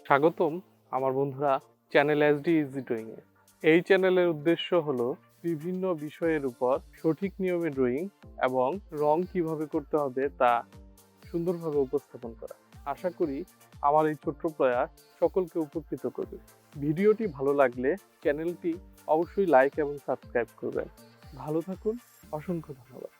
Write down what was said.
স্বাগতম আমার বন্ধুরা চ্যানেল এসডি ইজি ড্রয়িং এ। এই চ্যানেলের উদ্দেশ্য হলো বিভিন্ন বিষয়ের উপর সঠিক নিয়মে ড্রয়িং এবং রং কিভাবে করতে হবে তা সুন্দরভাবে উপস্থাপন করা। আশা করি আমার এই ছোট্ট প্রয়াস সকলকে উপকৃত করবে। ভিডিওটি ভালো লাগলে চ্যানেলটি অবশ্যই লাইক এবং সাবস্ক্রাইব করবেন। ভালো থাকুন, অসংখ্য ধন্যবাদ।